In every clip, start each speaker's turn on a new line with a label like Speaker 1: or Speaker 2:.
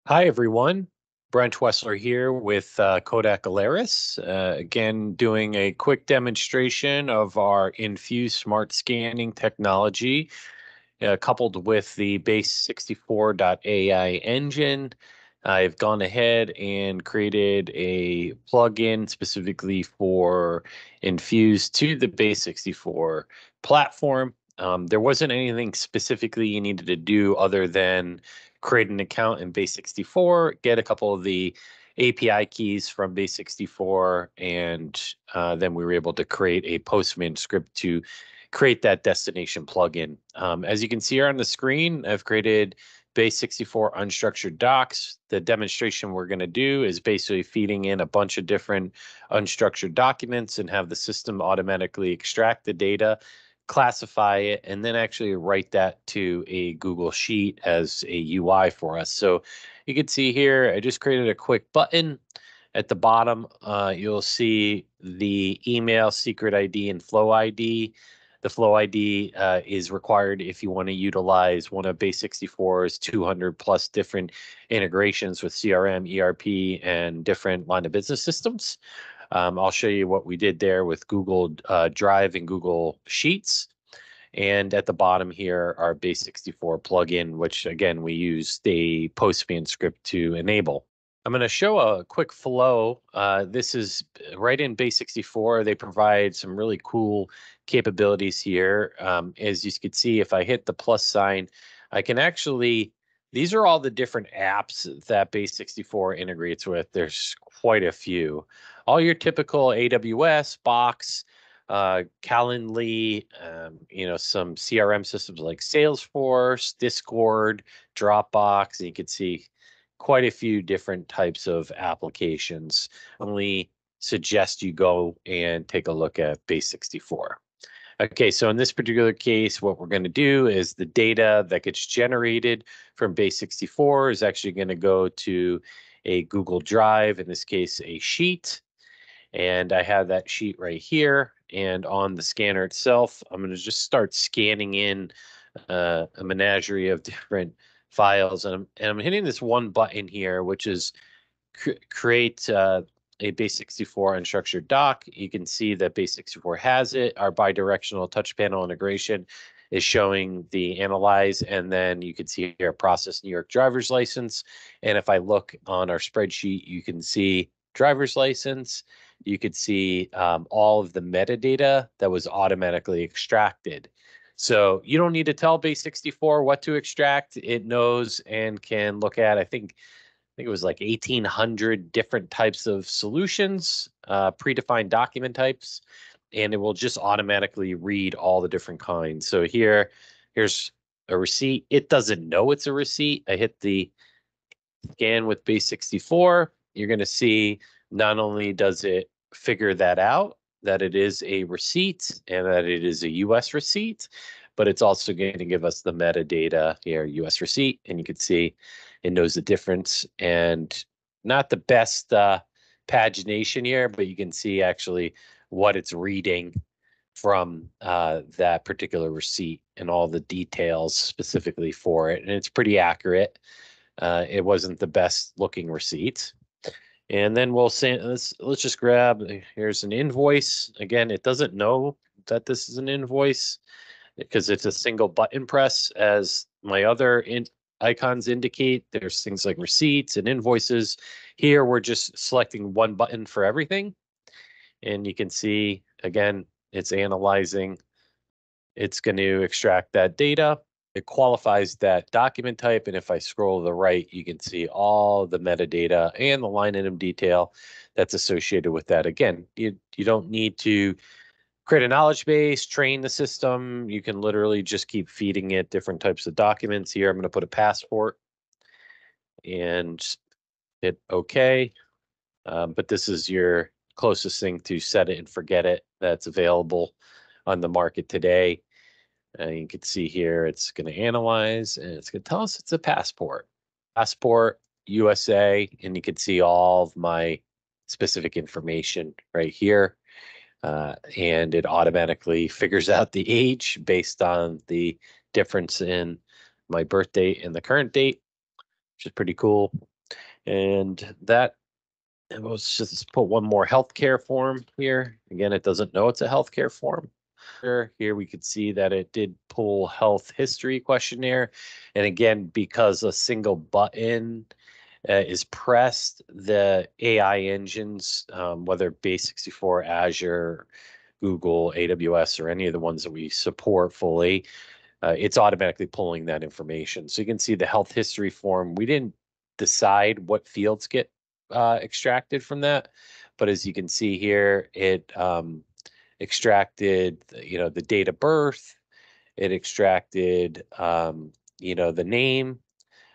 Speaker 1: Hi, everyone. Brent Wessler here with Kodak Alaris. Again, doing a quick demonstration of our Infuse smart scanning technology, coupled with the Base64.ai engine. I've gone ahead and created a plugin specifically for Infuse to the Base64 platform. There wasn't anything specifically you needed to do other than create an account in Base64, get a couple of the API keys from Base64, and then we were able to create a Postman script to create that destination plugin. As you can see here on the screen, I've created Base64 unstructured docs. The demonstration we're going to do is basically feeding in a bunch of different unstructured documents and have the system automatically extract the data, classify it, and then actually write that to a Google Sheet as a UI for us. So you can see here, I just created a quick button. At the bottom, you'll see the email, secret ID, and flow ID. The flow ID is required if you want to utilize one of Base64's 200 plus different integrations with CRM, ERP, and different line of business systems. I'll show you what we did there with Google Drive and Google Sheets. And at the bottom here, our Base64 plugin, which again, we use the Postman script to enable. I'm going to show a quick flow. This is right in Base64. They provide some really cool capabilities here. As you can see, if I hit the plus sign, I can actually, these are all the different apps that Base64 integrates with. There's quite a few. All your typical AWS, Box, Calendly, some CRM systems like Salesforce, Discord, Dropbox, and you can see quite a few different types of applications. Only suggest you go and take a look at Base64. Okay, so in this particular case, what we're going to do is the data that gets generated from Base64 is actually going to go to a Google Drive, in this case, a sheet. And I have that sheet right here. And on the scanner itself, I'm going to just start scanning in a menagerie of different files. And I'm hitting this one button here, which is create a Base64 unstructured doc. You can see that Base64 has it. Our bi-directional touch panel integration is showing the analyze, and then you can see here process New York driver's license. And if I look on our spreadsheet, you can see driver's license. You could see all of the metadata that was automatically extracted. So you don't need to tell Base64 what to extract. It knows and can look at, I think it was like 1,800 different types of solutions, predefined document types, and it will just automatically read all the different kinds. So here's a receipt. It doesn't know it's a receipt. I hit the scan with Base64. You're going to see not only does it figure that out, that it is a receipt and that it is a US receipt, but it's also going to give us the metadata here, US receipt, and you can see it knows the difference. And not the best pagination here, but you can see actually what it's reading from that particular receipt and all the details specifically for it. And it's pretty accurate. It wasn't the best looking receipt. And then we'll say, let's just grab, here's an invoice. Again, it doesn't know that this is an invoice because it's a single button press, as my other icons indicate. There's things like receipts and invoices. Here, we're just selecting one button for everything. And you can see, again, it's analyzing. It's going to extract that data. It qualifies that document type. And if I scroll to the right, you can see all the metadata and the line item detail that's associated with that. Again, you don't need to create a knowledge base, train the system. You can literally just keep feeding it different types of documents. Here, I'm going to put a passport and hit OK. But this is your closest thing to set it and forget it that's available on the market today. You can see here, it's going to analyze and it's going to tell us it's a passport. Passport, USA, and you can see all of my specific information right here. And it automatically figures out the age based on the difference in my birth date and the current date, which is pretty cool. And that, and let's just put one more healthcare form here. Again, it doesn't know it's a healthcare form. Here we could see that it did pull health history questionnaire. And again, because a single button is pressed, the AI engines, whether Base64, Azure, Google, AWS, or any of the ones that we support fully, it's automatically pulling that information. So you can see the health history form. We didn't decide what fields get extracted from that, but as you can see here, it extracted, the date of birth. It extracted, the name.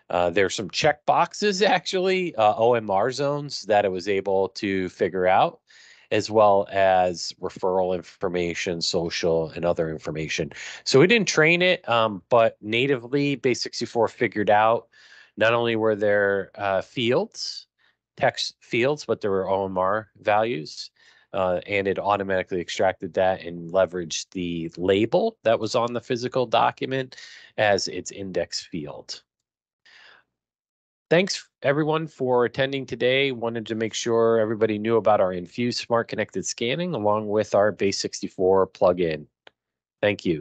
Speaker 1: There's some check boxes actually, OMR zones that it was able to figure out, as well as referral information, social, and other information. So we didn't train it, but natively Base64 figured out not only were there fields, text fields, but there were OMR values. And it automatically extracted that and leveraged the label that was on the physical document as its index field. Thanks everyone for attending today. Wanted to make sure everybody knew about our Infuse Smart Connected Scanning along with our Base64 plugin. Thank you.